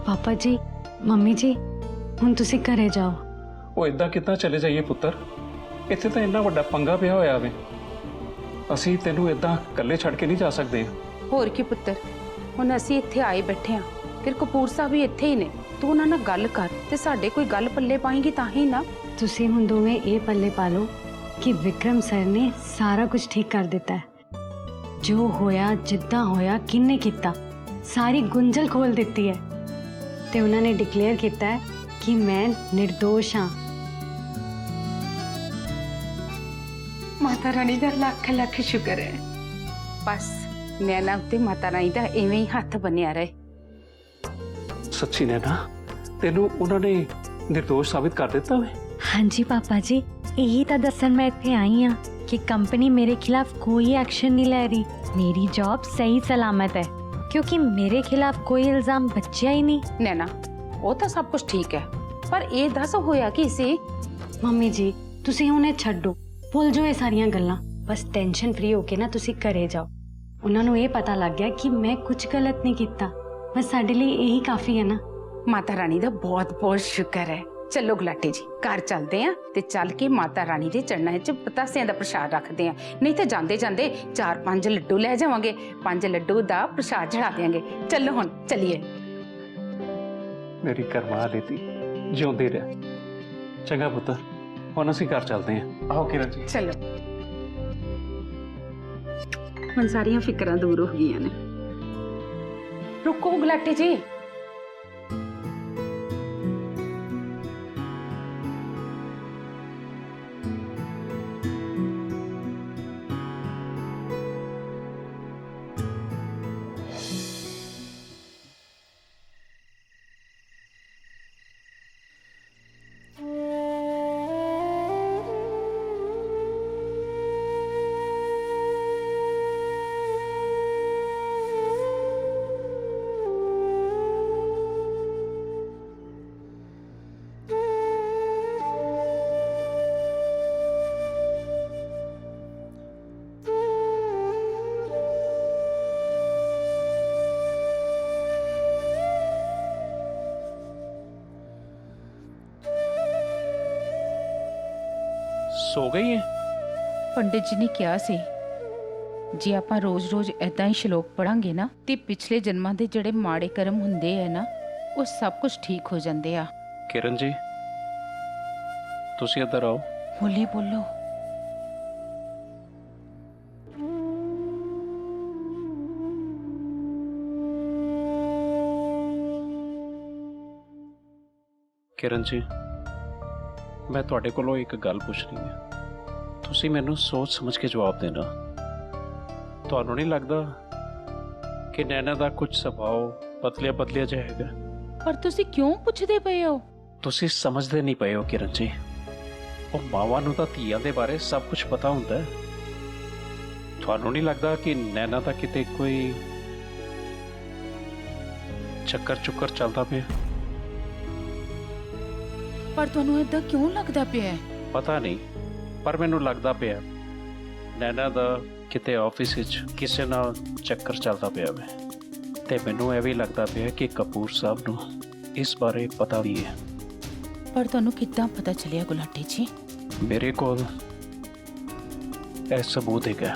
पापा जी मम्मी जी हुण तुसी घरे जाओ। ਉਹ ਇਦਾਂ ਕਿੱਦਾਂ ਚਲੇ ਜਾਈਏ ਪੁੱਤਰ? ਇੱਥੇ ਤਾਂ ਇੰਨਾ ਵੱਡਾ ਪੰਗਾ ਪਿਆ ਹੋਇਆ ਵੇ। ਅਸੀਂ ਤੈਨੂੰ ਇਦਾਂ ਇਕੱਲੇ ਛੱਡ ਕੇ ਨਹੀਂ ਜਾ ਸਕਦੇ। ਹੋਰ ਕੀ ਪੁੱਤਰ, ਹੁਣ ਅਸੀਂ ਇੱਥੇ ਆਏ ਬੈਠੇ ਹਾਂ, ਫਿਰ ਕਪੂਰ ਸਾਹਿਬ ਵੀ ਇੱਥੇ ਹੀ ਨੇ। ਤੂੰ ਉਹਨਾਂ ਨਾਲ ਗੱਲ ਕਰ ਤੇ ਸਾਡੇ ਕੋਈ ਗੱਲ ਪੱਲੇ ਪਾਏਂਗੀ ਤਾਂ ਹੀ ਨਾ। तुसी हुण दोवें ये पल्ले पा लो कि विक्रम सर ने सारा कुछ ठीक कर दिता है। जो होया जिद्दां होया किन्ने कीता सारी गुंजल खोल दिती है ते उन्होंने डिक्लेयर किया है कि मैं निर्दोष हाँ। माता रानी का लख लख शुक्र है। बस नैना उत्ते माता रानी का इवें ही हथ बनिया रहे। सच्ची नैना तेनू उन्होंने निर्दोष साबित कर दिता वे? हाँ जी पापा जी, यही तो दसन मैं इत्थे आई हाँ कि कंपनी मेरे खिलाफ कोई एक्शन नहीं ले रही। मेरी जॉब सही सलामत है क्योंकि मेरे खिलाफ कोई इल्जाम बचिया ही नहीं। नैना वो तो सब कुछ ठीक है, पर ये दस होया कि इसे। मम्मी जी तुसी उन्हें छड्डो, भुल जाओ ये सारियां गल्लां। बस टेंशन फ्री होके ना तुसी घरे जाओ। उन्होंने ये पता लग गया कि मैं कुछ गलत नहीं किया। बस साडे लिए यही काफी है ना। माता रानी का बहुत बहुत शुक्र है। चलो गुलाटे जी घर चलते हैं ते चल के माता रानी के चरणों च पतासियां दा प्रसाद रखते हैं। नहीं तो जाते जाते 4-5 लड्डू लै जावांगे, 5 लड्डू दा प्रसाद चढ़ा देंगे। चलो हुण चलिए। मेरी करमा लेती जिउंदी रह। चंगा पुत्तर हुण असीं घर चलते हैं। आओ किरण जी। चलो हुण सारियां फिक्रां दूर हो गईयां ने। रुको गुलाटे जी। सो गई है? पंडित जी ने ਕਿਹਾ ਸੀ ਜੇ ਆਪਾਂ ਰੋਜ਼-ਰੋਜ਼ ਐਦਾਂ ਹੀ ਸ਼ਲੋਕ ਪੜਾਂਗੇ ਨਾ ਤੇ ਪਿਛਲੇ ਜਨਮਾਂ ਦੇ ਜਿਹੜੇ ਮਾੜੇ ਕਰਮ ਹੁੰਦੇ ਆ ਨਾ ਉਹ ਸਭ ਕੁਝ ਠੀਕ ਹੋ ਜਾਂਦੇ ਆ। किरण जी तुसी इधर आओ। ਹੋਲੀ ਬੋਲੋ। किरण जी मैं तुहाडे कोलों एक गल पुछनी है, तुसी मैनू सोच समझ के जवाब देना। तुहानू नहीं लगता कि नैना दा कुछ सुभाव बदलिया बदलिया जिहा हैगा? पर तुसी क्यों पुछदे पए हो? तुसी समझदे नहीं पए हो किरण जी। ਉਹ ਮਾਵਾਂ ਨੂੰ ਤਾਂ ਧੀਆਂ ਦੇ ਬਾਰੇ ਸਭ ਕੁਝ ਪਤਾ ਹੁੰਦਾ ਹੈ। ਤੁਹਾਨੂੰ ਨਹੀਂ ਲੱਗਦਾ ਕਿ ਨੈਨਾ ਦਾ ਕਿਤੇ ਕੋਈ ਚੱਕਰ ਚੁੱਕਰ ਚੱਲਦਾ ਪਿਆ? पर ਤੁਹਾਨੂੰ ਇਦਾਂ ਕਿਉਂ ਲੱਗਦਾ ਪਿਆ ਹੈ? ਪਤਾ ਨਹੀਂ, ਪਰ ਮੈਨੂੰ ਲੱਗਦਾ ਪਿਆ ਨੈਨਾ ਦਾ ਕਿਤੇ ਆਫਿਸ ਵਿੱਚ ਕਿਸੇ ਨਾਲ ਚੱਕਰ ਚੱਲਦਾ ਪਿਆ ਵੇ। ਤੇ ਮੈਨੂੰ ਇਹ ਵੀ ਲੱਗਦਾ ਪਿਆ ਕਿ ਕਪੂਰ ਸਾਹਿਬ ਨੂੰ ਇਸ ਬਾਰੇ ਪਤਾ ਵੀ ਹੈ। पर ਤੁਹਾਨੂੰ ਕਿੱਦਾਂ ਪਤਾ ਚੱਲਿਆ ਗੁਲਾਟੀ ਜੀ? ਮੇਰੇ ਕੋਲ ਇਹ ਸਬੂਤ ਹੈਗਾ।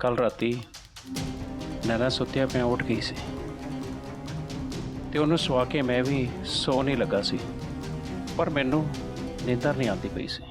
ਕੱਲ ਰਾਤੀ ਨੈਨਾ ਸੁੱਤਿਆ ਪਿਆ ਉੱਠ ਗਈ ਸੀ ਤੇ ਉਹਨੂੰ ਸਵਾ ਕੇ ਮੈਂ ਵੀ ਸੌ ਨਹੀਂ ਲੱਗਾ ਸੀ, ਪਰ ਮੈਨੂੰ ਨੀਂਦਰ ਨਹੀਂ ਆਉਂਦੀ ਪਈ ਸੀ।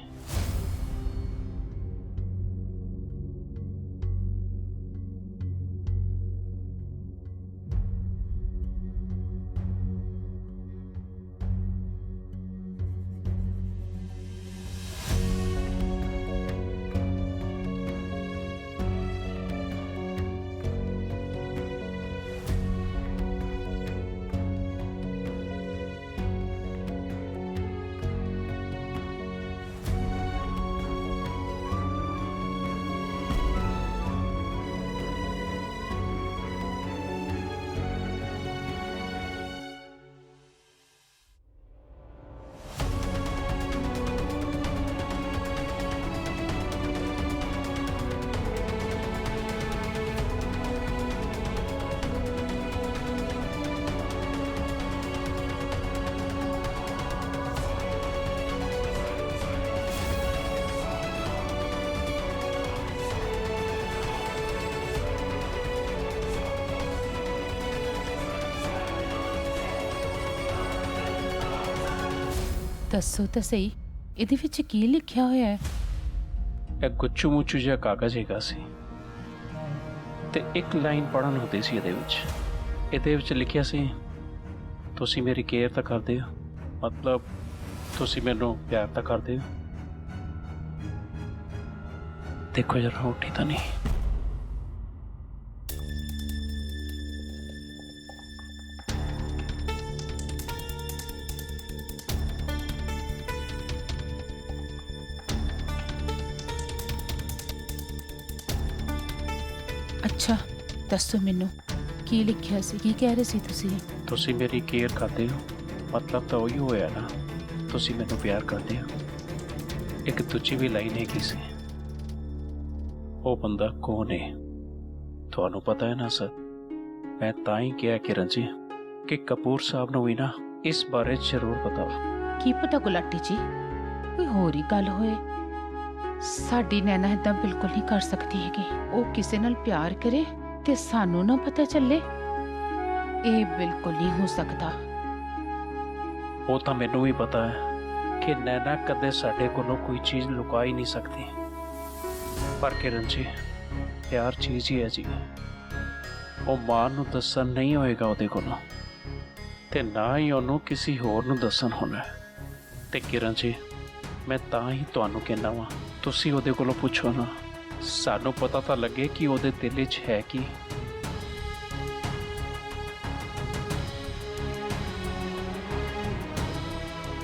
ਦੱਸੋ ਤਾਂ ਸਹੀ, ਇਹਦੇ ਵਿੱਚ ਕੀ ਲਿਖਿਆ ਹੋਇਆ ਹੈ? ਇਹ ਗੁੱਚੂ ਮੁੱਚੂ ਜਿਹਾ ਕਾਗਜ਼ ਹੈਗਾ ਸੀ ਤੇ ਇੱਕ ਲਾਈਨ ਪੜ੍ਹਨ ਹੁੰਦੀ ਸੀ ਇਹਦੇ ਵਿੱਚ ਲਿਖਿਆ ਸੀ, ਤੁਸੀਂ ਮੇਰੀ ਕੇਅਰ ਤਾਂ ਕਰਦੇ ਹੋ, ਮਤਲਬ ਤੁਸੀਂ ਮੈਨੂੰ ਪਿਆਰ ਤਾਂ ਕਰਦੇ ਹੋ। ਦੇਖੋ ਜਰਾ ਉੱਠੀ ਤਾਂ ਨਹੀਂ। ਅੱਛਾ ਦੱਸੋ ਮੈਨੂੰ, ਕੀ ਲਿਖਿਆ ਸੀ? ਕੀ ਕਹਿ ਰਹੇ ਸੀ ਤੁਸੀਂ? ਤੁਸੀਂ ਮੇਰੀ ਕੇਅਰ ਕਰਦੇ ਹੋ, ਮਤਲਬ ਤਾਂ ਉਹੀ ਹੋਇਆ ਨਾ, ਤੁਸੀਂ ਮੈਨੂੰ ਪਿਆਰ ਕਰਦੇ ਹੋ। ਇੱਕ ਦੂਜੀ ਵੀ ਲਾਈਨ ਹੈਗੀ ਸੀ, ਉਹ ਬੰਦਾ ਕੌਣ ਹੈ ਤੁਹਾਨੂੰ ਪਤਾ ਹੈ ਨਾ ਸਰ। ਮੈਂ ਤਾਂ ਹੀ ਕਿਹਾ ਕਿਰਨ ਜੀ ਕਿ ਕਪੂਰ ਸਾਹਿਬ ਨੂੰ ਵੀ ਨਾ ਇਸ ਬਾਰੇ ਜ਼ਰੂਰ ਪਤਾ ਵਾ। ਕੀ ਪਤਾ ਗੁਲਾਟੀ ਜੀ, ਕੋਈ ਹੋਰ ਹੀ ਗੱਲ ਹੋਏ। ਸਾਡੀ ਨੈਣਾ ਏਦਾਂ ਬਿਲਕੁਲ ਨਹੀਂ ਕਰ ਸਕਦੀ ਹੈਗੀ। ਉਹ ਕਿਸੇ ਨਾਲ ਪਿਆਰ ਕਰੇ ਤੇ ਸਾਨੂੰ ਨਾ ਪਤਾ ਚੱਲੇ, ਇਹ ਬਿਲਕੁਲ ਨਹੀਂ ਹੋ ਸਕਦਾ। ਉਹ ਤਾਂ ਮੈਨੂੰ ਵੀ ਪਤਾ ਹੈ ਕਿ ਨੈਣਾ ਕਦੇ ਸਾਡੇ ਕੋਲੋਂ ਕੋਈ ਚੀਜ਼ ਲੁਕਾ ਹੀ ਨਹੀਂ ਸਕਦੀ, ਪਰ ਕਿਰਨ ਜੀ ਪਿਆਰ ਚੀਜ਼ ਹੀ ਹੈ ਜੀ, ਉਹ ਮਾਂ ਨੂੰ ਦੱਸਣ ਨਹੀਂ ਹੋਏਗਾ ਉਹਦੇ ਕੋਲੋਂ, ਤੇ ਨਾ ਹੀ ਉਹਨੂੰ ਕਿਸੇ ਹੋਰ ਨੂੰ ਦੱਸਣ ਹੋਣਾ। ਤੇ ਕਿਰਨ ਜੀ ਮੈਂ ਤਾਂ ਹੀ ਤੁਹਾਨੂੰ ਕਹਿੰਦਾ ਵਾਂ, ਤੁਸੀਂ ਉਹਦੇ ਕੋਲੋਂ ਪੁੱਛੋ ਨਾ, ਸਾਨੂੰ ਪਤਾ ਤਾਂ ਲੱਗੇ ਕਿ ਉਹਦੇ ਦਿਲ 'ਚ ਹੈ ਕੀ।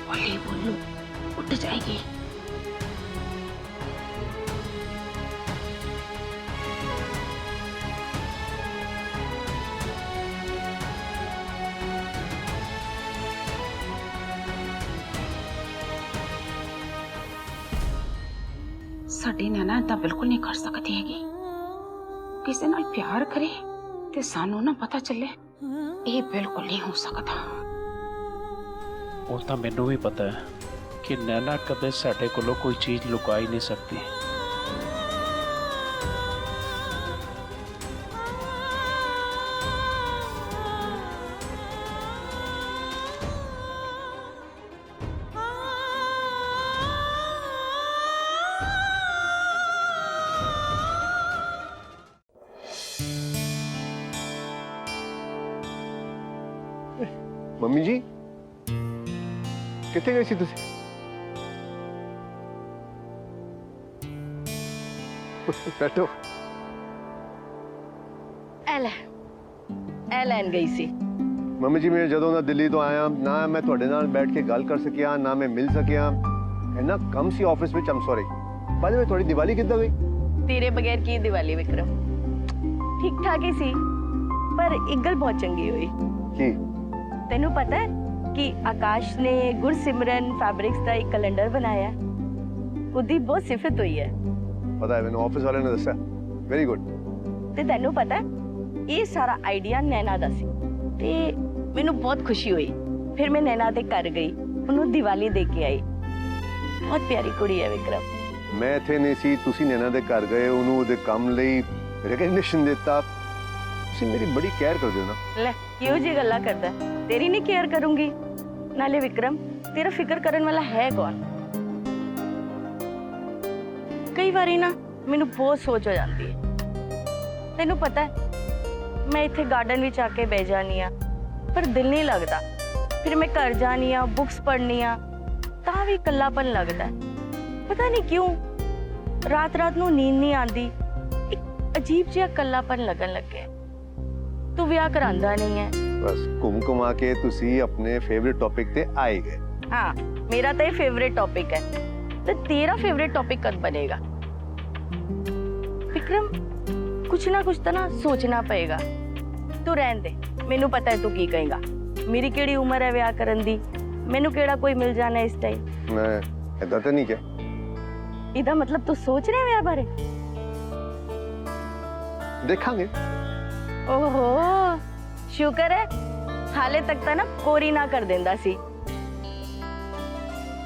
ਹੌਲੀ ਬੋਲੋ, ਉੱਠ ਜਾਏਗੀ। ਸਾਡੀ ਨੈਣਾ ਤਾਂ ਬਿਲਕੁਲ ਨਹੀਂ ਕਰ ਸਕਦੀ ਹੈਗੀ। ਕਿਸੇ ਨਾਲ ਪਿਆਰ ਕਰੇ ਤੇ ਸਾਨੂੰ ਨਾ ਪਤਾ ਚੱਲੇ, ਇਹ ਬਿਲਕੁਲ ਨਹੀਂ ਹੋ ਸਕਦਾ। ਉਹ ਤਾਂ ਮੈਨੂੰ ਵੀ ਪਤਾ ਹੈ ਕਿ ਨੈਣਾ ਕਦੇ ਸਾਡੇ ਕੋਲੋਂ ਕੋਈ ਚੀਜ਼ ਲੁਕਾ ਹੀ ਨਹੀਂ ਸਕਦੀ। ਮੰਮੀ ਜੀ ਕਿੱਥੇ ਗਏ ਸੀ ਤੁਸੀਂ? ਬੈਠੋ। ਐ ਲੈਣ ਗਈ ਸੀ। ਮੰਮੀ ਜੀ ਮੈਂ ਜਦੋਂ ਦਾ ਦਿੱਲੀ ਤੋਂ ਆਇਆ ਨਾ ਮੈਂ ਤੁਹਾਡੇ ਨਾਲ ਬੈਠ ਕੇ ਗੱਲ ਕਰ ਸਕਿਆ, ਨਾ ਮੈਂ ਮਿਲ ਸਕਿਆ, ਇੰਨਾ ਕੰਮ ਸੀ ਆਫਿਸ ਵਿੱਚ। ਆਮ ਸੌਰੀ। ਬਾਅਦ ਵਿੱਚ ਤੁਹਾਡੀ ਦੀਵਾਲੀ ਕਿੱਦਾਂ ਗਈ? ਤੇਰੇ ਬਗੈਰ ਕੀ ਦੀਵਾਲੀ ਵਿਕਰਮ? ਠੀਕ ਠਾਕ ਹੀ ਸੀ, ਪਰ ਇੱਕ ਗੱਲ ਬਹੁਤ ਚੰਗੀ ਹੋਈ। ਕੀ? ਤੈਨੂੰ ਪਤਾ ਹੈ ਕਿ ਆਕਾਸ਼ ਨੇ ਗੁਰਸਿਮਰਨ ਫੈਬਰਿਕਸ ਦਾ ਇੱਕ ਕੈਲੰਡਰ ਬਣਾਇਆ। ਉਹਦੀ ਬਹੁਤ ਸਿਫਤ ਹੋਈ ਹੈ। ਪਤਾ ਹੈ ਮੈਨੂੰ, ਆਫਿਸ ਵਾਲੇ ਨੇ ਦੱਸਿਆ। Very good. ਤੇ ਤੈਨੂੰ ਪਤਾ ਹੈ ਇਹ ਸਾਰਾ ਆਈਡੀਆ ਨੈਣਾ ਦਾ ਸੀ ਤੇ ਮੈਨੂੰ ਬਹੁਤ ਖੁਸ਼ੀ ਹੋਈ। ਫਿਰ ਮੈਂ ਨੈਣਾ ਦੇ ਘਰ ਗਈ, ਉਹਨੂੰ ਦੀਵਾਲੀ ਦੇ ਕੇ ਆਈ। ਬਹੁਤ ਪਿਆਰੀ ਕੁੜੀ ਹੈ ਵਿਕਰਮ। ਮੈਂ ਇੱਥੇ ਨਹੀਂ ਸੀ, ਤੁਸੀਂ ਨੈਣਾ ਦੇ ਘਰ ਗਏ, ਉਹਨੂੰ ਉਹਦੇ ਕੰਮ ਲਈ ਰੈਕਗਨੀਸ਼ਨ ਦਿੱਤਾ। ਤੁਸੀਂ ਮੇਰੀ ਬੜੀ ਕੇਅਰ ਕਰਦੇ ਹੋ ਨਾ। ਲੈ ਕਿਉਂ ਜੀ ਗੱਲਾਂ ਕਰਦਾ? ਤੇਰੀ ਨਹੀਂ ਕੇਅਰ ਕਰੂੰਗੀ? ਨਾਲੇ ਵਿਕਰਮ ਤੇਰਾ ਫਿਕਰ ਕਰਨ ਵਾਲਾ ਹੈ ਕੌਣ? ਕਈ ਵਾਰੀ ਨਾ ਮੈਨੂੰ ਬਹੁਤ ਸੋਚ ਹੋ ਜਾਂਦੀ ਹੈ। ਤੈਨੂੰ ਪਤਾ ਹੈ ਮੈਂ ਇੱਥੇ ਗਾਰਡਨ ਵਿੱਚ ਆ ਕੇ ਬਹਿ ਜਾਨੀ ਆ, ਪਰ ਦਿਲ ਨਹੀਂ ਲੱਗਦਾ। ਫਿਰ ਮੈਂ ਘਰ ਜਾਨੀ ਆ, ਬੁੱਕਸ ਪੜ੍ਹਨੀ ਆ, ਤਾਂ ਵੀ ਇਕੱਲਾਪਨ ਲੱਗਦਾ। ਪਤਾ ਨਹੀਂ ਕਿਉਂ ਰਾਤ ਨੂੰ ਨੀਂਦ ਨਹੀਂ ਆਉਂਦੀ, ਇੱਕ ਅਜੀਬ ਜਿਹਾ ਇਕੱਲਾਪਨ ਲੱਗਣ ਲੱਗਿਆ। ਤੂੰ ਵਿਆਹ ਕਰਾਂਦਾ ਨਹੀਂ ਹੈ। ਬਸ ਘੁੰਮ ਘੁਮਾ ਕੇ ਤੁਸੀਂ ਆਪਣੇ ਫੇਵਰਿਟ ਟੌਪਿਕ ਤੇ ਆਏ ਗਏ। हाँ मेरा तो ये फेवरेट टॉपिक है, तो तेरा फेवरेट टॉपिक कब बनेगा? विक्रम कुछ ना कुछ तो ना सोचना पड़ेगा। तू रहन दे, मैनू पता है तू की कहेगा। मेरी केड़ी उम्र है विआह करन दी, मैनू केड़ा कोई मिल जाना इस टाइम। मैं ऐसा तो नहीं क्या? इदा मतलब तू सोच रहे विआह बारे? देखांगे। ओहो शुक्र है हाले तक तो ना कोरी ना कर देंदा सी।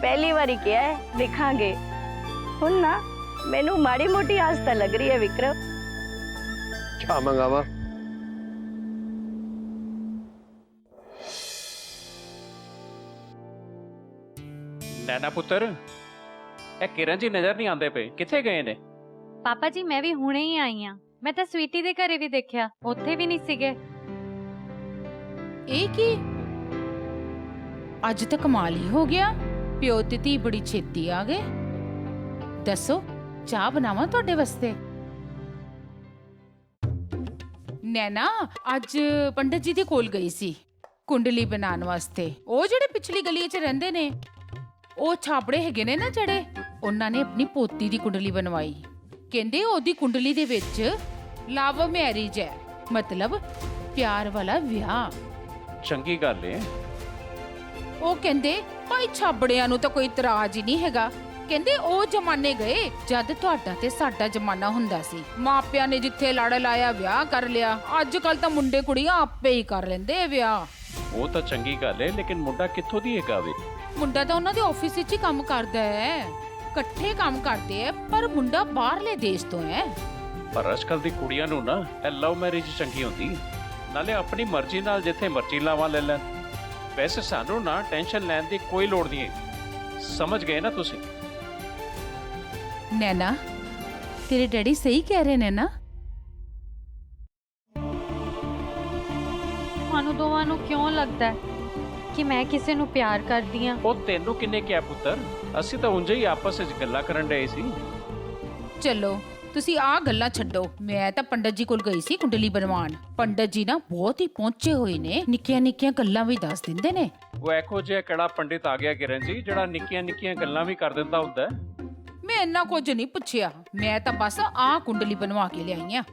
पहली बारी क्या है देखांगे। हुन ना मैनू माड़ी मोटी आस तो लग रही है विक्रम। क्या मंगावा? ਨੈਣਾ ਪੁੱਤਰ, ਇਹ ਕਿਰਨ ਜੀ ਨਜ਼ਰ ਨਹੀਂ ਆਉਂਦੇ ਪਏ, ਕਿੱਥੇ ਗਏ ਨੇ? ਪਾਪਾ ਜੀ ਮੈਂ ਵੀ ਹੁਣੇ ਹੀ ਆਈ ਆ। ਮੈਂ ਤਾਂ ਸਵੀਟੀ ਦੇ ਘਰੇ ਵੀ ਦੇਖਿਆ, ਉੱਥੇ ਵੀ ਨਹੀਂ ਸੀਗੇ। ਇਹ ਕੀ ਅੱਜ ਤਾਂ ਕਮਾਲ ਹੀ ਹੋ ਗਿਆ। ਪਿਓ ਤੇ ਧੀ ਬੜੀ ਛੇਤੀ ਆ ਗਏ। ਦੱਸੋ ਚਾਹ ਬਣਾਵਾਂ ਤੁਹਾਡੇ ਵਾਸਤੇ? ਨੈਣਾ ਅੱਜ ਪੰਡਤ ਜੀ ਦੇ ਕੋਲ ਗਈ ਸੀ ਕੁੰਡਲੀ ਬਣਾਉਣ ਵਾਸਤੇ। ਉਹ ਜਿਹੜੇ ਪਿਛਲੀ ਗਲੀ 'ਚ ਰਹਿੰਦੇ ਨੇ, ਉਹ ਛਾਬੜੇ ਹੈਗੇ ਨੇ ਨਾ ਜਿਹੜੇ, ਉਹਨਾਂ ਨੇ ਆਪਣੀ ਪੋਤੀ ਦੀ ਕੁੰਡਲੀ ਬਣਵਾਈ। ਕਹਿੰਦੇ ਉਹਦੀ ਕੁੰਡਲੀ ਦੇ ਵਿੱਚ ਲਵ ਮੈਰਿਜ ਹੈ, ਮਤਲਬ ਪਿਆਰ ਵਾਲਾ ਵਿਆਹ। ਚੰਗੀ ਗੱਲ ਏ। ਉਹ ਕਹਿੰਦੇ ਭਾਈ ਛਾਬੜਿਆਂ ਨੂੰ ਤਾਂ ਕੋਈ ਇਤਰਾਜ਼ ਹੀ ਨਹੀਂ ਹੈਗਾ। ਕਹਿੰਦੇ ਉਹ ਜ਼ਮਾਨੇ ਗਏ ਜਦ ਤੁਹਾਡਾ ਤੇ ਸਾਡਾ ਜ਼ਮਾਨਾ ਹੁੰਦਾ ਸੀ। ਮਾਪਿਆਂ ਨੇ ਜਿੱਥੇ ਲੜ ਲਾਇਆ ਵਿਆਹ ਕਰ ਲਿਆ। ਅੱਜ ਕੱਲ ਤਾਂ ਮੁੰਡੇ ਕੁੜੀਆਂ ਆਪੇ ਹੀ ਕਰ ਲੈਂਦੇ ਆ ਵਿਆਹ। ਉਹ ਤਾਂ ਚੰਗੀ ਗੱਲ ਏ, ਲੇਕਿਨ ਮੁੰਡਾ ਕਿੱਥੋਂ ਦੀ ਹੈਗਾ ਵੇ? ਮੁੰਡਾ ਤਾਂ ਉਹਨਾਂ ਦੇ ਆਫਿਸ ਵਿੱਚ ਹੀ ਕੰਮ ਕਰਦਾ ਹੈ, ਇਕੱਠੇ ਕੰਮ ਕਰਦੇ ਆ, ਪਰ ਮੁੰਡਾ ਬਾਹਰਲੇ ਦੇਸ਼ ਤੋਂ ਹੈ। ਪਰ ਅੱਜ ਕੱਲ੍ਹ ਦੀ ਕੁੜੀਆਂ ਨੂੰ ਨਾ ਇਹ ਲਵ ਮੈਰਿਜ ਚੰਗੀ ਹੁੰਦੀ, ਨਾਲੇ ਆਪਣੀ ਮਰਜ਼ੀ ਨਾਲ ਜਿੱਥੇ ਮਰਜ਼ੀ ਲਾਵਾਂ ਲੈ ਲੈਣ। ਵੈਸੇ ਸਾਨੂੰ ਨਾ ਟੈਨਸ਼ਨ ਲੈਣ ਦੀ ਕੋਈ ਲੋੜ ਨਹੀਂ ਹੈ, ਸਮਝ ਗਏ ਨਾ ਤੁਸੀਂ? ਨੈਣਾ ਤੇਰੇ ਡੈਡੀ ਸਹੀ ਕਹਿ ਰਹੇ ਨੇ ਨਾ? ਤੁਹਾਨੂੰ ਦੋਵਾਂ ਨੂੰ ਕਿਉਂ ਲੱਗਦਾ ਹੈ ਕਿ ਮੈਂ ਕਿਸੇ ਨੂੰ ਪਿਆਰ ਕਰਦੀ ਆ? ਉਹ ਤੈਨੂੰ ਕਿੰਨੇ ਕਿਹਾ ਪੁੱਤਰ? ਅਸੀਂ ਤਾਂ ਉਂਝ ਹੀ ਆਪਸ ਵਿੱਚ ਗੱਲਾਂ ਕਰਨ ਡਏ ਸੀ। ਚਲੋ ਤੁਸੀਂ ਆਹ ਗੱਲਾਂ ਛੱਡੋ। ਮੈਂ ਤਾਂ ਪੰਡਤ ਜੀ ਕੋਲ ਗਈ ਸੀ ਕੁੰਡਲੀ ਬਣਵਾਉਣ। ਪੰਡਤ ਜੀ ਨਾ ਬਹੁਤ ਹੀ ਪਹੁੰਚੇ ਹੋਏ ਨੇ, ਨਿੱਕੀਆਂ ਨਿੱਕੀਆਂ ਗੱਲਾਂ ਵੀ ਦੱਸ ਦਿੰਦੇ ਨੇ। ਉਹ ਇਹੋ ਜਿਹਾ ਕਿਹੜਾ ਪੰਡਿਤ ਆ ਗਿਆ ਕਿਰਨ ਜੀ, ਜਿਹੜਾ ਨਿੱਕੀਆਂ ਨਿੱਕੀਆਂ ਗੱਲਾਂ ਵੀ ਕਰ ਦਿੰਦਾ ਹੁੰਦਾ ਹੈ? ਮੈਂ ਇੰਨਾ ਕੁਝ ਨਹੀਂ ਪੁੱਛਿਆ, ਮੈਂ ਤਾਂ ਬਸ ਆਹ ਕੁੰਡਲੀ ਬਣਵਾ ਕੇ ਲਿਆਈ ਆ।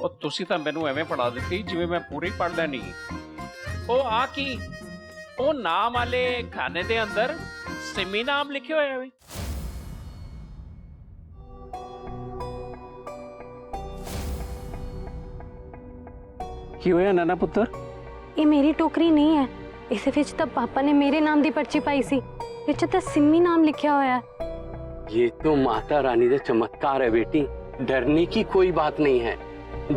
ਉਹ ਤੁਸੀਂ ਤਾਂ ਮੈਨੂੰ ਐਵੇਂ ਪੜਾ ਦਿੱਤੀ ਜਿਵੇਂ ਮੈਂ ਪੂਰੀ ਪੜ ਲੈਣੀ। ਉਹ ਆ ਕੀ, ਉਹ ਨਾਮ ਵਾਲੇ ਖਾਨੇ ਦੇ ਅੰਦਰ ਸਿਮੀ ਨਾਮ ਲਿਖਿਆ ਹੋਇਆ ਵੇ। ਕੀ ਹੋਇਆ ਨਾਨਾ ਪੁੱਤਰ? ਇਹ ਮੇਰੀ ਟੋਕਰੀ ਨਹੀਂ ਹੈ, ਇਸ ਵਿੱਚ ਤਾਂ ਪਾਪਾ ਨੇ ਮੇਰੇ ਨਾਮ ਦੀ ਪਰਚੀ ਪਾਈ ਸੀ, ਵਿੱਚ ਤਾਂ ਸਿੰਮੀ ਨਾਮ ਲਿਖਿਆ ਹੋਇਆ ਹੈ। ये तो माता रानी का चमत्कार है बेटी, डरने की कोई बात नहीं है।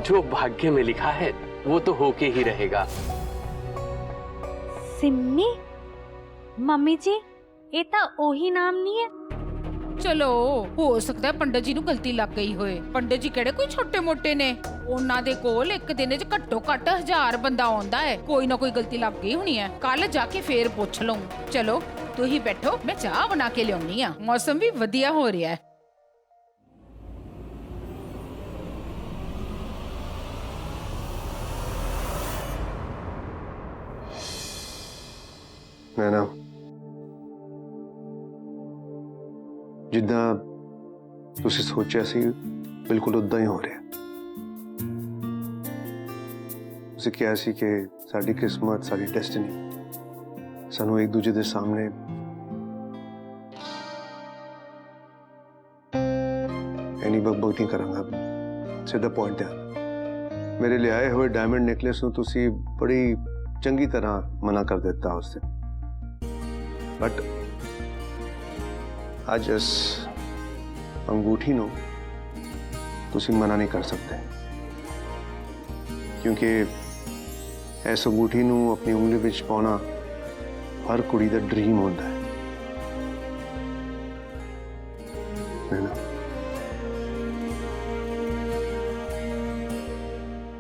जो भाग्य में लिखा है वो तो होके ही रहेगा। ਸਿੰਮੀ? ਮੰਮੀ ਜੀ ਇਹ ਤਾਂ ਉਹੀ ਨਾਮ ਨਹੀਂ ਹੈ। ਚਲੋ ਹੋ ਸਕਦਾ ਪੰਡਤ ਜੀ ਨੂੰ ਗਲਤੀ ਲੱਗ ਗਈ ਹੋਏ। ਪੰਡਤ ਜੀ ਕਿਹੜੇ ਕੋਈ ਛੋਟੇ ਮੋਟੇ ਨੇ? ਉਹਨਾਂ ਦੇ ਕੋਲ ਇੱਕ ਦਿਨ 'ਚ ਘੱਟੋ ਘੱਟ 1000 ਬੰਦਾ ਆਉਂਦਾ ਹੈ। ਕੋਈ ਨਾ ਕੋਈ ਗਲਤੀ ਲੱਗ ਗਈ ਹੋਣੀ ਹੈ। ਕੱਲ ਜਾ ਕੇ ਫੇਰ ਪੁੱਛ ਲਊਂ। ਚਲੋ ਤੁਸੀਂ ਬੈਠੋ, ਮੈਂ ਚਾਹ ਬਣਾ ਕੇ ਲਿਆਉਣੀ ਆ। ਮੌਸਮ ਵੀ ਵਧੀਆ ਹੋ ਰਿਹਾ ਹੈ। ਨੈਣਾ, ਜਿੱਦਾਂ ਤੁਸੀਂ ਸੋਚਿਆ ਸੀ ਬਿਲਕੁਲ ਉਦਾਂ ਹੀ ਹੋ ਰਿਹਾ। ਤੁਸੀਂ ਕਿਹਾ ਸੀ ਕਿ ਸਾਡੀ ਕਿਸਮਤ, ਸਾਡੀ ਡੈਸਟੀਨੀ ਸਾਨੂੰ ਇੱਕ ਦੂਜੇ ਦੇ ਸਾਹਮਣੇ ਐਨੀ ਬਕਬਕ ਨਹੀਂ ਕਰਾਂਗਾ, ਸਿੱਧਾ ਪੁਆਇੰਟ ਤੇ ਆਣਾ। ਮੇਰੇ ਲਿਆਏ ਹੋਏ ਡਾਇਮੰਡ ਨੈਕਲੇਸ ਨੂੰ ਤੁਸੀਂ ਬੜੀ ਚੰਗੀ ਤਰ੍ਹਾਂ ਮਨਾ ਕਰ ਦਿੱਤਾ ਉਸ ਦਿਨ, ਬਟ ਅੱਜ ਇਸ ਅੰਗੂਠੀ ਨੂੰ ਤੁਸੀਂ ਮਨਾ ਨਹੀਂ ਕਰ ਸਕਦੇ, ਕਿਉਂਕਿ ਇਸ ਅੰਗੂਠੀ ਨੂੰ ਆਪਣੀ ਉਂਗਲੀ ਵਿੱਚ ਪਾਉਣਾ ਹਰ ਕੁੜੀ ਦਾ ਡ੍ਰੀਮ ਹੁੰਦਾ ਹੈ ਨਾ?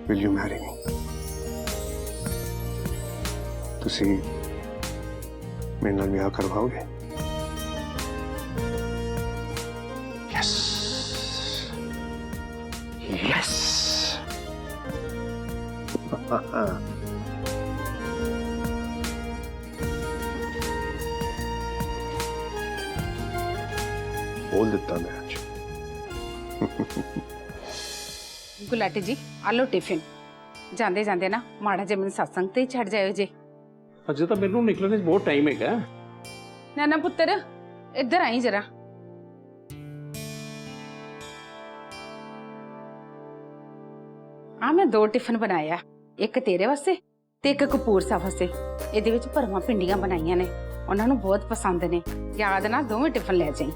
Will you marry me? ਤੁਸੀਂ ਮੇਰੇ ਨਾਲ ਵਿਆਹ ਕਰਵਾਓਗੇ? Yes yes. ਬੋਲ ਦਿੱਤਾ ਮੈਂ ਅੱਜ। ਗੁਲਾਟੀ ਜੀ ਆ ਲਓ ਟਿਫਿਨ। ਜਾਂਦੇ ਜਾਂਦੇ ਨਾ ਮਾੜਾ ਜਿਹਾ ਮੈਨੂੰ ਸਤਸੰਗ ਤੇ ਹੀ ਛੱਡ ਜਾਇਓ ਜੇ। ਅਜੇ ਤਾਂ ਮੈਨੂੰ ਨਿਕਲਣ ਵਿੱਚ ਬਹੁਤ ਟਾਈਮ ਹੈਗਾ। ਨਾ ਪੁੱਤਰ ਇੱਧਰ ਆਈ ਜਰਾ। ਆ ਮੈਂ 2 ਟਿਫਿਨ ਬਣਾਇਆ, ਇੱਕ ਤੇਰੇ ਵਾਸਤੇ ਤੇ ਇੱਕ ਕਪੂਰ ਸਾਹਿਬ ਵਾਸਤੇ। ਇਹਦੇ ਵਿੱਚ ਭਰਵਾਂ ਪਿੰਡੀਆਂ ਬਣਾਈਆਂ ਨੇ, ਉਹਨਾਂ ਨੂੰ ਬਹੁਤ ਪਸੰਦ ਨੇ। ਯਾਦ ਨਾਲ ਦੋਵੇਂ ਟਿਫਿਨ ਲੈ ਜਾਈਂ,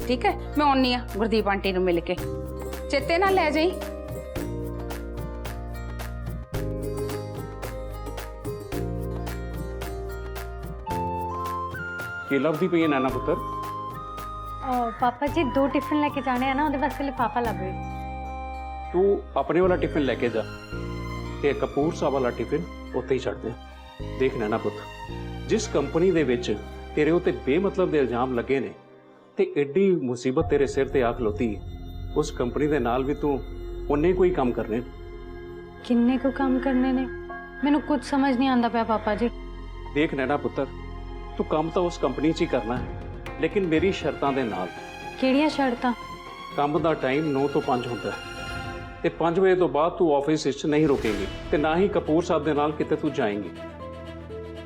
ਠੀਕ ਹੈ? ਮੈਂ ਆਉਣੀ ਆ ਗੁਰਦੀਪ ਆਂਟੀ ਨੂੰ ਮਿਲ ਕੇ, ਚੇਤੇ ਨਾਲ ਲੈ ਜਾਈਂ। ਕੀ ਲੱਭਦੀ ਪਈ ਹੈ ਨੈਣਾ ਪੁੱਤਰ? ਪਾਪਾ ਜੀ 2 ਟਿਫਿਨ ਲੈ ਕੇ ਜਾਣੇ ਆ ਨਾ, ਉਹਦੇ ਵਾਸਤੇ ਲਿਫਾਫਾ ਲੱਭ ਰਹੀ। ਤੂੰ ਆਪਣੇ ਵਾਲਾ ਟਿਫਿਨ ਲੈ ਕੇ ਜਾ ਤੇ ਕਪੂਰ ਸਾਹਿਬ ਵਾਲਾ ਟਿਫਿਨ ਉੱਥੇ ਹੀ ਛੱਡ ਦੇ। ਦੇਖ ਨੈਣਾ ਪੁੱਤ, ਜਿਸ ਕੰਪਨੀ ਦੇ ਵਿੱਚ ਤੇਰੇ ਉੱਤੇ ਬੇਮਤਲਬ ਦੇ ਇਲਜ਼ਾਮ ਲੱਗੇ ਨੇ ਤੇ ਐਡੀ ਮੁਸੀਬਤ ਤੇਰੇ ਸਿਰ ਤੇ ਆ ਖਲੋਤੀ ਹੈ, ਉਸ ਕੰਪਨੀ ਦੇ ਨਾਲ ਵੀ ਤੂੰ ਉਹਨੇ ਕੋਈ ਕੰਮ ਕਰਨੇ ਨੇ। ਕਿੰਨੇ ਕੁ ਕੰਮ ਕਰਨੇ ਨੇ? ਮੈਨੂੰ ਕੁਝ ਸਮਝ ਨਹੀਂ ਆਉਂਦਾ ਪਿਆ ਪਾਪਾ ਜੀ। ਦੇਖ ਨੈਣਾ ਪੁੱਤਰ, ਤੂੰ ਕੰਮ ਤਾਂ ਉਸ ਕੰਪਨੀ 'ਚ ਹੀ ਕਰਨਾ ਹੈ, ਲੇਕਿਨ ਮੇਰੀ ਸ਼ਰਤਾਂ ਦੇ ਨਾਲ। ਕਿਹੜੀਆਂ ਸ਼ਰਤਾਂ? ਕੰਮ ਦਾ ਟਾਈਮ 9 ਤੋਂ 5 ਹੁੰਦਾ ਹੈ ਤੇ 5 ਵਜੇ ਤੋਂ ਬਾਅਦ ਤੂੰ ਆਫਿਸ ਵਿੱਚ ਨਹੀਂ ਰੁਕੇਂਗੀ ਤੇ ਨਾ ਹੀ ਕਪੂਰ ਸਾਹਿਬ ਦੇ ਨਾਲ ਕਿਤੇ ਤੂੰ ਜਾਏਂਗੀ।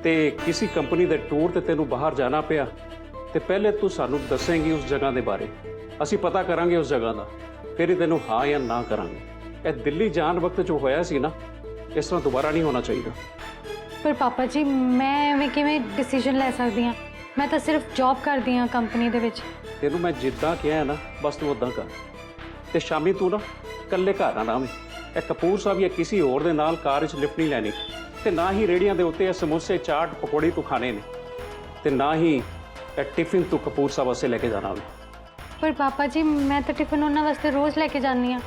ਤੇ ਕਿਸੇ ਕੰਪਨੀ ਦੇ ਟੂਰ ਤੇ ਤੈਨੂੰ ਬਾਹਰ ਜਾਣਾ ਪਿਆ ਤੇ ਪਹਿਲੇ ਤੂੰ ਸਾਨੂੰ ਦੱਸੇਂਗੀ ਉਸ ਜਗ੍ਹਾ ਦੇ ਬਾਰੇ। ਅਸੀਂ ਪਤਾ ਕਰਾਂਗੇ ਉਸ ਜਗ੍ਹਾ ਦਾ, ਫਿਰ ਹੀ ਤੈਨੂੰ ਹਾਂ ਜਾਂ ਨਾ ਕਰਾਂਗੇ। ਇਹ ਦਿੱਲੀ ਜਾਣ ਵਕਤ ਜੋ ਹੋਇਆ ਸੀ ਨਾ, ਇਸ ਤਰ੍ਹਾਂ ਦੁਬਾਰਾ ਨਹੀਂ ਹੋਣਾ ਚਾਹੀਦਾ। ਪਰ ਪਾਪਾ ਜੀ ਮੈਂ ਐਵੇਂ ਕਿਵੇਂ ਡਿਸੀਜਨ ਲੈ ਸਕਦੀ ਹਾਂ? ਮੈਂ ਤਾਂ ਸਿਰਫ ਜੌਬ ਕਰਦੀ ਹਾਂ ਕੰਪਨੀ ਦੇ ਵਿੱਚ। ਤੈਨੂੰ ਮੈਂ ਜਿੱਦਾਂ ਕਿਹਾ ਹੈ ਨਾ, ਬਸ ਤੂੰ ਉਦਾਂ ਕਰ। ਤੇ ਸ਼ਾਮੀ ਤੂੰ ਨਾ ਇਕੱਲੇ ਘਰ ਨਾ ਆਵੇਂ। ਇਹ ਕਪੂਰ ਸਾਹਿਬ ਜਾਂ ਕਿਸੇ ਹੋਰ ਦੇ ਨਾਲ ਕਾਰ 'ਚ ਲਿਫਟ ਨਹੀਂ ਲੈਣੀ ਤੇ ਨਾ ਹੀ ਰੇੜੀਆਂ ਦੇ ਉੱਤੇ ਇਹ ਸਮੋਸੇ ਚਾਟ ਪਕੌੜੇ ਤੂੰ ਖਾਣੇ ਨੇ ਤੇ ਨਾ ਹੀ ਇਹ ਟਿਫਿਨ ਤੂੰ ਕਪੂਰ ਸਾਹਿਬ ਵਾਸਤੇ ਲੈ ਕੇ ਜਾਣਾ ਹੋਵੇ। ਪਰ ਪਾਪਾ ਜੀ ਮੈਂ ਤਾਂ ਟਿਫਿਨ ਉਹਨਾਂ ਵਾਸਤੇ ਰੋਜ਼ ਲੈ ਕੇ ਜਾਂਦੀ ਹਾਂ,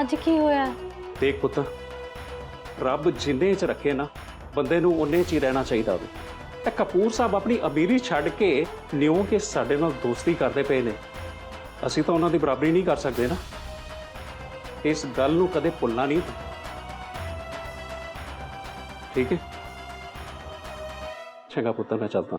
ਅੱਜ ਕੀ ਹੋਇਆ? ਦੇਖ ਪੁੱਤ, ਰੱਬ ਜਿੰਨੇ 'ਚ ਰੱਖੇ ਨਾ ਬੰਦੇ ਨੂੰ ਉਹਨੇ 'ਚ ਹੀ ਰਹਿਣਾ ਚਾਹੀਦਾ ਹੋਵੇ। ਇਹ ਕਪੂਰ ਸਾਹਿਬ ਆਪਣੀ ਅਮੀਰੀ ਛੱਡ ਕੇ ਨਿਉ ਕੇ ਸਾਡੇ ਨਾਲ ਦੋਸਤੀ ਕਰਦੇ ਪਏ ਨੇ, ਅਸੀਂ ਤਾਂ ਉਹਨਾਂ ਦੀ ਬਰਾਬਰੀ ਨਹੀਂ ਕਰ ਸਕਦੇ ਨਾ। ਇਸ ਗੱਲ ਨੂੰ ਕਦੇ ਭੁੱਲਣਾ ਨਹੀਂ, ਠੀਕ ਹੈ? ਚੰਗਾ ਪੁੱਤਰ, ਮੈਂ ਚੱਲਦਾ।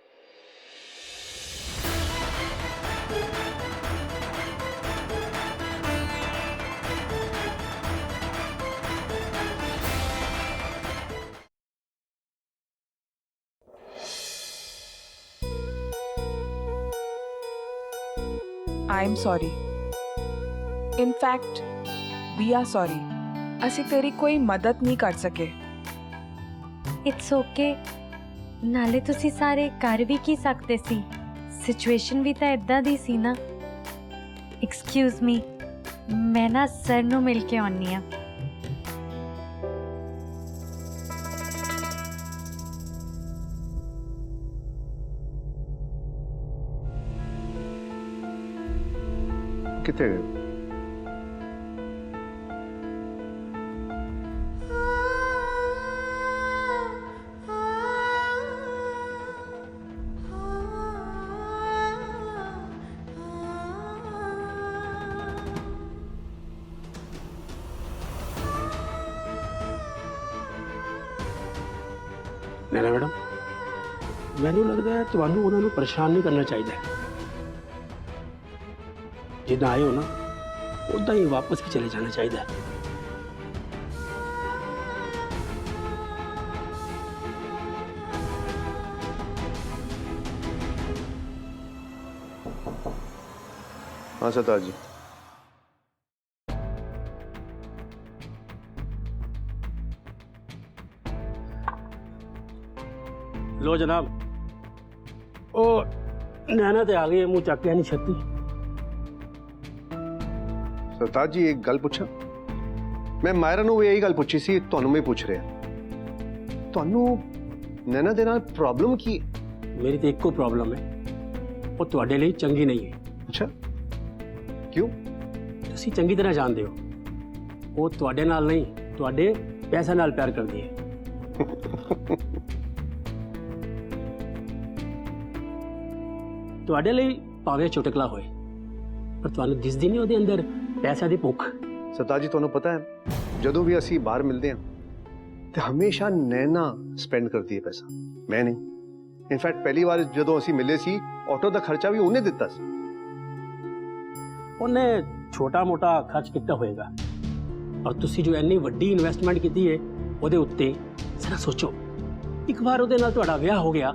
I'm sorry. In fact, we are sorry. ਅਸੀਂ ਤੇਰੀ ਕੋਈ ਮਦਦ ਨਹੀਂ ਕਰ ਸਕੇ। It's okay. ਨਾਲੇ ਤੁਸੀਂ ਸਾਰੇ ਕਰ ਵੀ ਕੀ ਸਕਦੇ ਸੀ, ਸਿਚੁਏਸ਼ਨ ਵੀ ਤਾਂ ਇਦਾਂ ਦੀ ਸੀ ਨਾ। ਐਕਸਕਿਊਜ਼ ਮੀ, ਮੈਂ ਨਾ ਸਰ ਨੂੰ ਮਿਲ ਕੇ ਆਉਣੀ ਆ। ਕਿੱਥੇ ਗਏ? ਨੈਣਾ ਮੈਡਮ, ਮੈਨੂੰ ਲੱਗਦਾ ਹੈ ਤੁਹਾਨੂੰ ਉਹਨਾਂ ਨੂੰ ਪਰੇਸ਼ਾਨ ਨਹੀਂ ਕਰਨਾ ਚਾਹੀਦਾ। ਜਿੱਦਾਂ ਆਏ ਹੋ ਨਾ, ਉੱਦਾਂ ਹੀ ਵਾਪਸ ਵੀ ਚਲੇ ਜਾਣਾ ਚਾਹੀਦਾ ਹੈ। हाँ सरदार जी। लो जनाब, ओ नैना ते आ गई है, मुंह चक के नहीं छत्ती। सरदार जी एक गल पूछा? मैं मायरा ਨੂੰ ਵੀ ਇਹੀ ਗੱਲ ਪੁੱਛੀ ਸੀ, ਤੁਹਾਨੂੰ ਮੈਂ ਪੁੱਛ ਰਿਹਾ। ਤੁਹਾਨੂੰ ਨੈਣਾ ਦੇ ਨਾਲ ਪ੍ਰੋਬਲਮ ਕੀ ਹੈ? मेरी तो एको प्रॉब्लम है, वो ਤੁਹਾਡੇ ਲਈ ਚੰਗੀ ਨਹੀਂ ਹੈ। ਅੱਛਾ, ਕਿਉਂ? ਤੁਸੀਂ ਚੰਗੀ ਤਰ੍ਹਾਂ ਜਾਣਦੇ ਹੋ, ਉਹ ਤੁਹਾਡੇ ਨਾਲ ਨਹੀਂ, ਤੁਹਾਡੇ ਪੈਸੇ ਨਾਲ ਪਿਆਰ ਕਰਦੀ ਹੈ। ਤੁਹਾਡੇ ਲਈ ਭਾਵੇਂ ਚੁਟਕਲਾ ਹੋਏ, ਪਰ ਤੁਹਾਨੂੰ ਦਿਸਦੀ ਨਹੀਂ ਉਹਦੇ ਅੰਦਰ ਪੈਸੇ ਦੀ ਭੁੱਖ। सरदार जी ਤੁਹਾਨੂੰ ਪਤਾ ਹੈ, ਜਦੋਂ ਵੀ ਅਸੀਂ ਬਾਹਰ ਮਿਲਦੇ ਹਾਂ ਤੇ ਹਮੇਸ਼ਾ ਨੈਣਾ ਸਪੈਂਡ ਕਰਦੀ ਹੈ ਪੈਸਾ, ਮੈਂ ਨਹੀਂ। ਇਨਫੈਕਟ ਪਹਿਲੀ ਵਾਰ ਜਦੋਂ ਅਸੀਂ ਮਿਲੇ ਸੀ, ਆਟੋ ਦਾ ਖਰਚਾ ਵੀ ਉਹਨੇ ਦਿੱਤਾ ਸੀ। ਉਹਨੇ ਛੋਟਾ-ਮੋਟਾ ਖਰਚ ਕੀਤਾ ਹੋਏਗਾ, ਔਰ ਤੁਸੀਂ ਜੋ ਇੰਨੀ ਵੱਡੀ ਇਨਵੈਸਟਮੈਂਟ ਕੀਤੀ ਹੈ ਉਹਦੇ ਉੱਤੇ ਜ਼ਰਾ ਸੋਚੋ। ਇੱਕ ਵਾਰ ਉਹਦੇ ਨਾਲ ਤੁਹਾਡਾ ਵਿਆਹ ਹੋ ਗਿਆ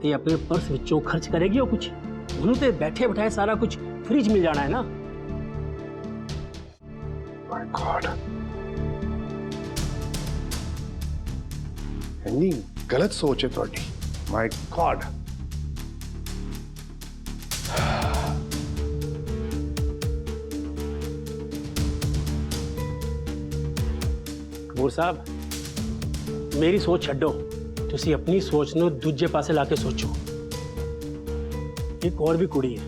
ਤੇ ਆਪਣੇ ਪਰਸ ਵਿੱਚੋਂ ਖਰਚ ਕਰੇਗੀ ਉਹ ਕੁਝ? ਉਹਨੂੰ ਤੇ ਬੈਠੇ ਬਿਠਾਏ ਸਾਰਾ ਕੁਝ ਫ੍ਰੀ 'ਚ ਮਿਲ ਜਾਣਾ ਹੈ ਨਾ। My God, ਇੰਨੀ ਗਲਤ ਸੋਚ ਹੈ ਤੁਹਾਡੀ। My God, ਕਪੂਰ ਸਾਹਿਬ, ਮੇਰੀ ਸੋਚ ਛੱਡੋ, ਤੁਸੀਂ ਆਪਣੀ ਸੋਚ ਨੂੰ ਦੂਜੇ ਪਾਸੇ ਲਾ ਕੇ ਸੋਚੋ। एक और भी कुड़ी है,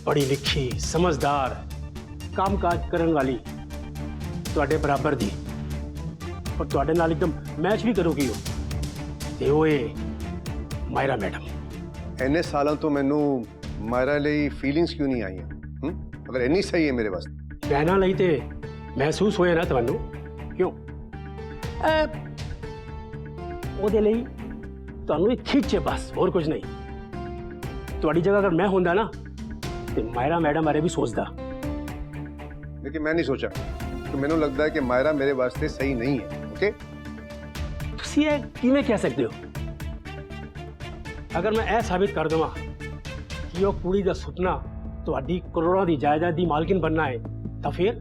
पढ़ी लिखी, समझदार, काम काज करने वाली, ਤੁਹਾਡੇ ਬਰਾਬਰ ਦੀ, और ਤੁਹਾਡੇ ਨਾਲ एकदम मैच भी करूगी वो, ਤੇ ਉਹ ਮਾਇਰਾ ਮੈਡਮ। ਇੰਨੇ ਸਾਲਾਂ ਤੋਂ ਮੈਨੂੰ ਮਾਇਰਾ ਲਈ ਫੀਲਿੰਗਸ ਕਿਉਂ ਨਹੀਂ ਆਈਆਂ? ਅਗਰ ਇੰਨੀ ਸਹੀ ਹੈ ਮੇਰੇ ਵਾਸਤੇ। ਭੈਣਾਂ ਲਈ ਤੇ ਮਹਿਸੂਸ ਹੋਇਆ ਨਾ ਤੁਹਾਨੂੰ, ਕਿਉਂ? ਉਹਦੇ ਲਈ ਤੁਹਾਨੂੰ ਇਹ ਖਿੱਚ ਹੈ ਬਸ, ਹੋਰ ਕੁਝ ਨਹੀਂ। ਤੁਹਾਡੀ ਜਗ੍ਹਾ ਅਗਰ ਮੈਂ ਹੁੰਦਾ ਨਾ ਤੇ ਮਾਇਰਾ ਮੈਡਮ ਬਾਰੇ ਵੀ ਸੋਚਦਾ। लेकिन मैं नहीं सोचा, तो मैंने लगता है कि मायरा मेरे वास्ते सही नहीं है। ओके, ਤੁਸੀਂ ਇਹ ਕਿਵੇਂ ਕਹਿ ਸਕਦੇ ਹੋ? ਅਗਰ ਮੈਂ ਇਹ ਸਾਬਿਤ ਕਰ ਦਵਾਂ ਕਿ ਉਹ ਕੁੜੀ ਦਾ ਸੁਪਨਾ ਤੁਹਾਡੀ ਕਰੋੜਾਂ ਦੀ ਜਾਇਦਾਦ ਦੀ ਮਾਲਕਿਨ ਬਣਨਾ ਹੈ, ਤਾਂ ਫਿਰ